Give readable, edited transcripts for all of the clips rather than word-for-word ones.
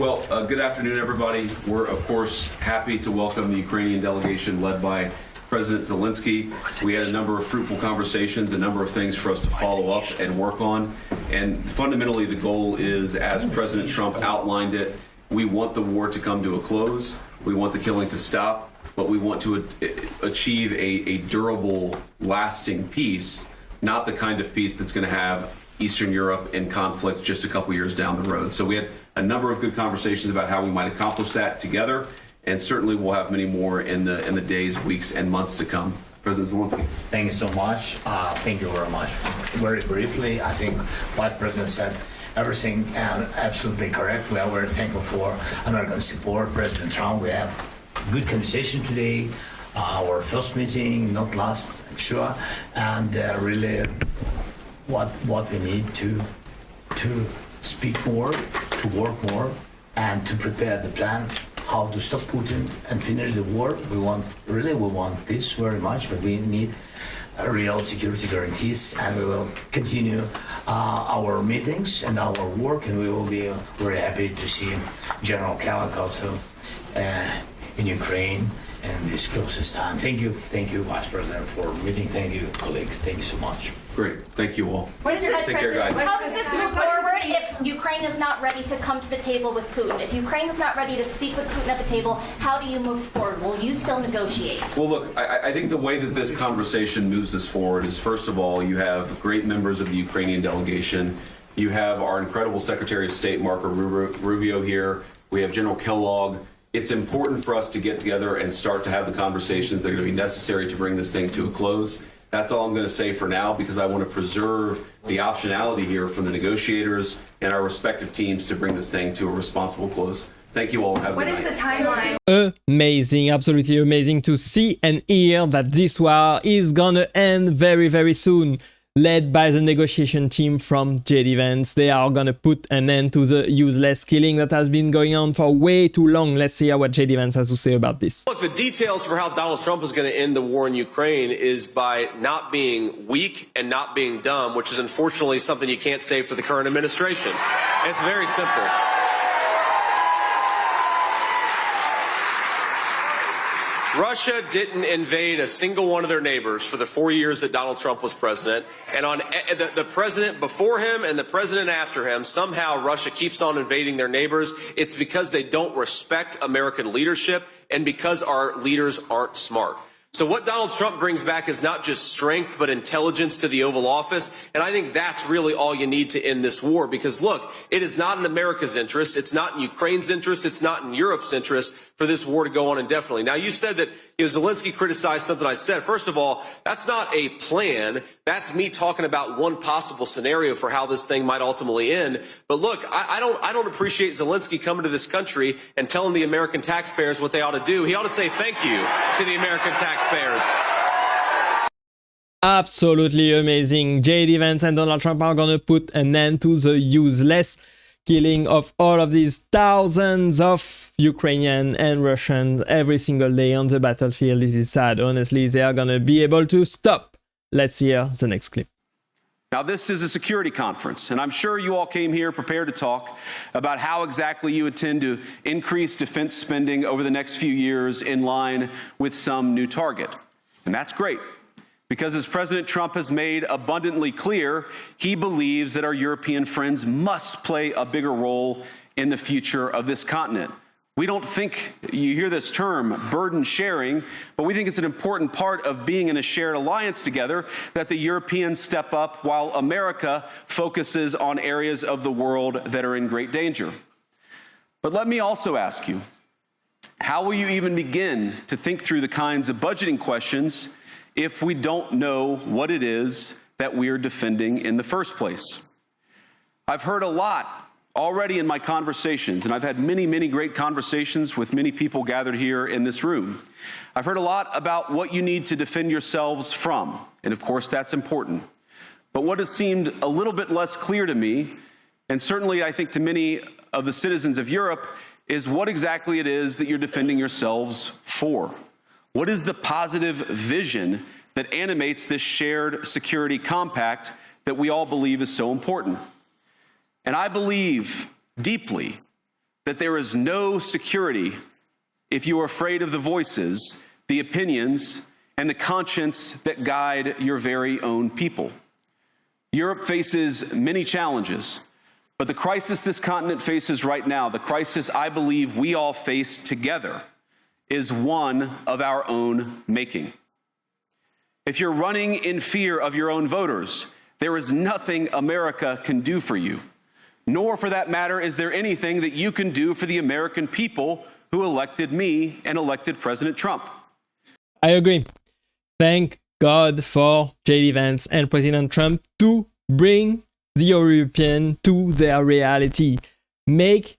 Well, good afternoon, everybody. We're, of course, happy to welcome the Ukrainian delegation led by President Zelensky. We had a number of fruitful conversations, a number of things for us to follow up and work on. And fundamentally, the goal is, as President Trump outlined it, we want the war to come to a close. We want the killing to stop, but we want to achieve a durable, lasting peace, not the kind of peace that's going to have Eastern Europe in conflict just a couple years down the road. So we had a number of good conversations about how we might accomplish that together, and certainly we'll have many more in the days, weeks, and months to come. President Zelensky. Thank you so much. Thank you very much. Very briefly, I think Vice President said everything absolutely correct. We are very thankful for American support. President Trump, we have good conversation today. Our first meeting, not last, I'm sure, and really what we need to speak more, to work more, and to prepare the plan how to stop Putin and finish the war. We want peace very much, but we need real security guarantees, and we will continue our meetings and our work, and we will be very happy to see General Kalak also in Ukraine and this closest time. Thank you, Vice President, for meeting. Thank you, colleagues. Thank you so much. Great. Thank you all. Mr. Vice Take care, President, guys. how does this move forward if Ukraine is not ready to come to the table with Putin? If Ukraine is not ready to speak with Putin at the table, how do you move forward? Will you still negotiate? Well, look, I think the way that this conversation moves us forward is, first of all, you have great members of the Ukrainian delegation. You have our incredible Secretary of State, Marco Rubio, here. We have General Kellogg. It's important for us to get together and start to have the conversations that are going to be necessary to bring this thing to a close. That's all I'm going to say for now, because I want to preserve the optionality here from the negotiators and our respective teams to bring this thing to a responsible close. Thank you all. Have a good night. What is the timeline? Amazing, absolutely amazing to see and hear that this war is gonna end very, very soon. Led by the negotiation team from JD Vance, they are gonna put an end to the useless killing that has been going on for way too long. Let's hear what JD Vance has to say about this. Look, the details for how Donald Trump is going to end the war in Ukraine is by not being weak and not being dumb, which is unfortunately something you can't say for the current administration. It's very simple. Russia didn't invade a single one of their neighbors for the 4 years that Donald Trump was president. And on the president before him and the president after him, somehow Russia keeps on invading their neighbors. It's because they don't respect American leadership and because our leaders aren't smart. So what Donald Trump brings back is not just strength, but intelligence to the Oval Office. And I think that's really all you need to end this war. Because, look, it is not in America's interest. It's not in Ukraine's interest. It's not in Europe's interest for this war to go on indefinitely. Now, you said that Zelensky criticized something I said. First of all, that's not a plan. That's me talking about one possible scenario for how this thing might ultimately end. But look, I don't appreciate Zelensky coming to this country and telling the American taxpayers what they ought to do. He ought to say thank you to the American taxpayers. Absolutely amazing. JD Vance and Donald Trump are gonna put an end to the useless killing of all of these thousands of Ukrainian and Russians every single day on the battlefield. It is sad. Honestly, they are gonna be able to stop. Let's hear the next clip. Now, this is a security conference, and I'm sure you all came here prepared to talk about how exactly you intend to increase defense spending over the next few years in line with some new target. And that's great, because as President Trump has made abundantly clear, he believes that our European friends must play a bigger role in the future of this continent. We don't think, you hear this term, burden sharing, but we think it's an important part of being in a shared alliance together that the Europeans step up while America focuses on areas of the world that are in great danger. But let me also ask you, how will you even begin to think through the kinds of budgeting questions if we don't know what it is that we're defending in the first place? I've heard a lot already in my conversations, and I've had many, many great conversations with many people gathered here in this room. I've heard a lot about what you need to defend yourselves from, and of course that's important. But what has seemed a little bit less clear to me, and certainly I think to many of the citizens of Europe, is what exactly it is that you're defending yourselves for. What is the positive vision that animates this shared security compact that we all believe is so important? And I believe deeply that there is no security if you are afraid of the voices, the opinions, and the conscience that guide your very own people. Europe faces many challenges, but the crisis this continent faces right now, the crisis I believe we all face together, is one of our own making. If you're running in fear of your own voters, there is nothing America can do for you, nor for that matter is there anything that you can do for the American people who elected me and elected President Trump. I agree. Thank God for JD Vance and President Trump to bring the European to their reality. Make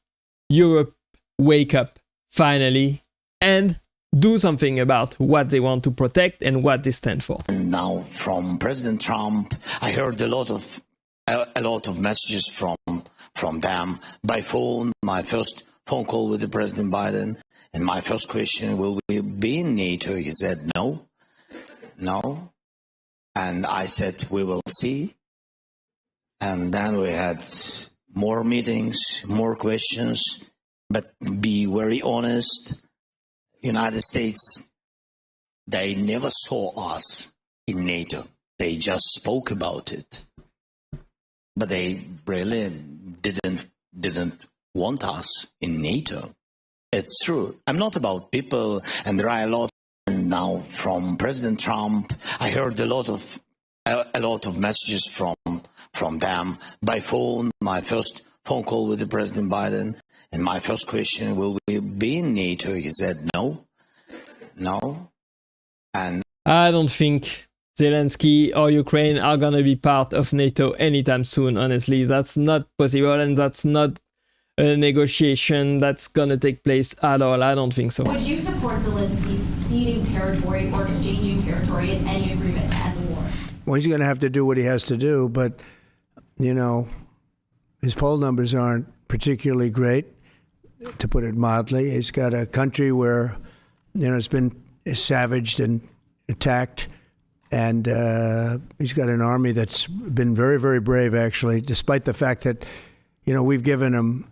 Europe wake up finally and do something about what they want to protect and what they stand for. Now, from President Trump, I heard a lot of messages from them by phone. My first phone call with the President Biden, and my first question, will we be in NATO? He said no. And I said, we will see. And then we had more meetings, more questions, but be very honest, United States, they never saw us in NATO. They just spoke about it. But they really didn't want us in NATO. It's true. I'm not about people, and there are a lot. And now, from President Trump, I heard a lot of messages from them by phone. My first phone call with the President Biden, and my first question, will we be in NATO? He said no. And I don't think Zelensky or Ukraine are gonna be part of NATO anytime soon, honestly. That's not possible, and that's not a negotiation that's gonna take place at all. I don't think so. Would you support Zelensky ceding territory or exchanging territory in any agreement to end the war? Well, he's going to have to do what he has to do, but, you know, his poll numbers aren't particularly great, to put it mildly. He's got a country where, you know, it's been savaged and attacked, and he's got an army that's been very, very brave, actually, despite the fact that, you know, we've given him,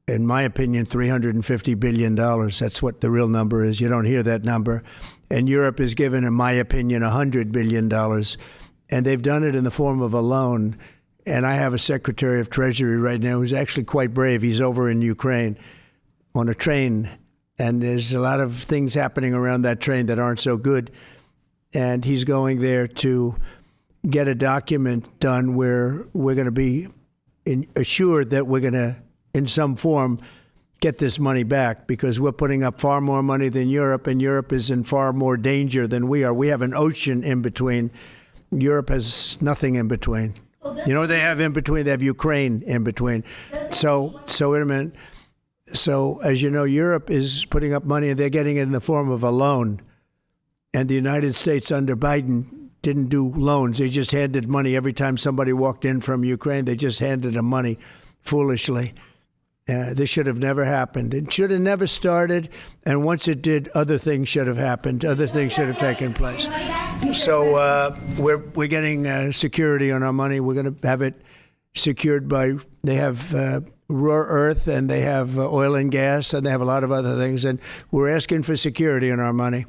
in my opinion, $350 billion. That's what the real number is. You don't hear that number. And Europe has given, in my opinion, $100 billion. And they've done it in the form of a loan. And I have a Secretary of Treasury right now who's actually quite brave. He's over in Ukraine on a train. And there's a lot of things happening around that train that aren't so good. And he's going there to get a document done where we're going to be assured that we're going to, in some form, get this money back, because we're putting up far more money than Europe, and Europe is in far more danger than we are. We have an ocean in between. Europe has nothing in between. You know what they have in between? They have Ukraine in between. So wait a minute. So, as you know, Europe is putting up money, and they're getting it in the form of a loan. And the United States under Biden didn't do loans. They just handed money every time somebody walked in from Ukraine. They just handed them money foolishly. This should have never happened. It should have never started. And once it did, other things should have happened. Other things should have taken place. So we're getting security on our money. We're going to have it secured by, they have rare earth, and they have oil and gas, and they have a lot of other things. And we're asking for security on our money.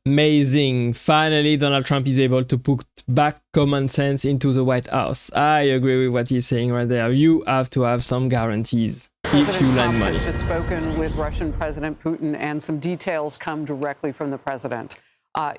Amazing. Finally, Donald Trump is able to put back common sense into the White House. I agree with what he's saying right there. You have to have some guarantees if you lend money. President Trump has just spoken with Russian President Putin, and some details come directly from the president.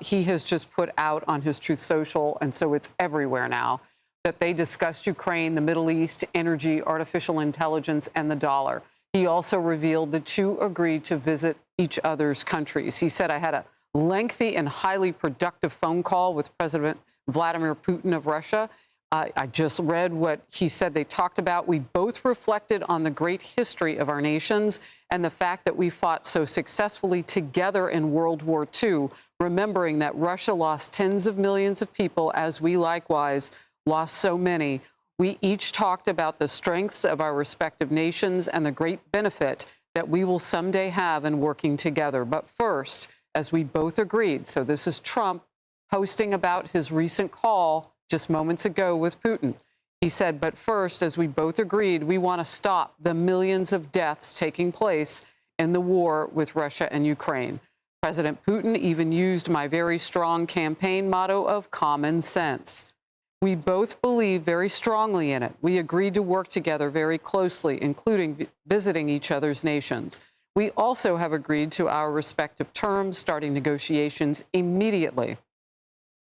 He has just put out on his Truth Social, and so it's everywhere now, that they discussed Ukraine, the Middle East, energy, artificial intelligence, and the dollar. He also revealed the two agreed to visit each other's countries. He said, I had a lengthy and highly productive phone call with President Vladimir Putin of Russia. I just read what he said they talked about. We both reflected on the great history of our nations and the fact that we fought so successfully together in World War II, remembering that Russia lost tens of millions of people, as we likewise lost so many. We each talked about the strengths of our respective nations and the great benefit that we will someday have in working together. But first, as we both agreed, so this is Trump posting about his recent call just moments ago with Putin. He said, but first, as we both agreed, we want to stop the millions of deaths taking place in the war with Russia and Ukraine. President Putin even used my very strong campaign motto of common sense. We both believe very strongly in it. We agreed to work together very closely, including visiting each other's nations. We also have agreed to our respective terms, starting negotiations immediately.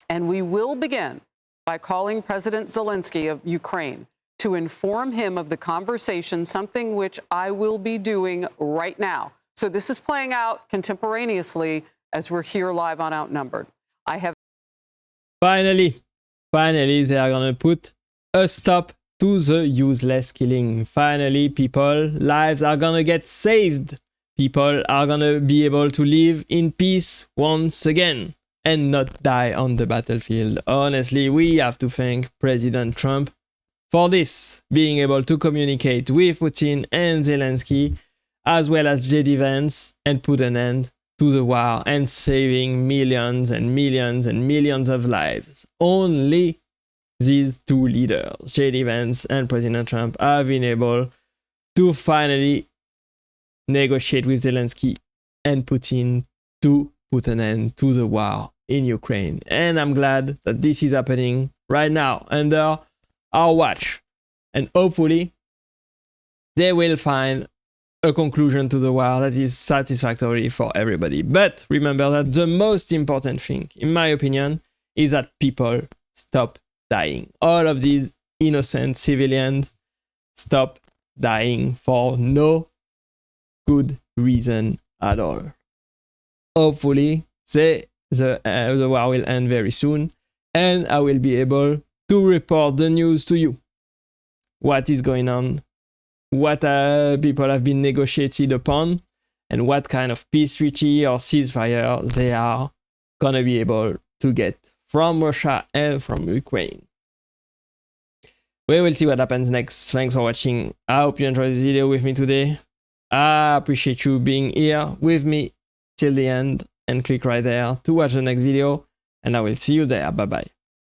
And we will begin by calling President Zelensky of Ukraine to inform him of the conversation, something which I will be doing right now. So this is playing out contemporaneously as we're here live on Outnumbered. I have Finally, they are gonna put a stop to the useless killing. Finally, lives are gonna get saved. People are gonna be able to live in peace once again and not die on the battlefield. Honestly, we have to thank President Trump for this, being able to communicate with Putin and Zelensky, as well as J.D. Vance, and put an end to the war and saving millions and millions and millions of lives. Only these two leaders, J.D. Vance and President Trump, have been able to finally negotiate with Zelensky and Putin to put an end to the war in Ukraine. And I'm glad that this is happening right now under our watch. And hopefully they will find a conclusion to the war that is satisfactory for everybody. But remember that the most important thing, in my opinion, is that people stop dying. All of these innocent civilians stop dying for no good reason at all. Hopefully, the war will end very soon, and I will be able to report the news to you. What is going on, what people have been negotiated upon, and what kind of peace treaty or ceasefire they are gonna be able to get from Russia and from Ukraine. We will see what happens next. Thanks for watching. I hope you enjoyed this video with me today. I appreciate you being here with me till the end, and click right there to watch the next video, and I will see you there. Bye bye.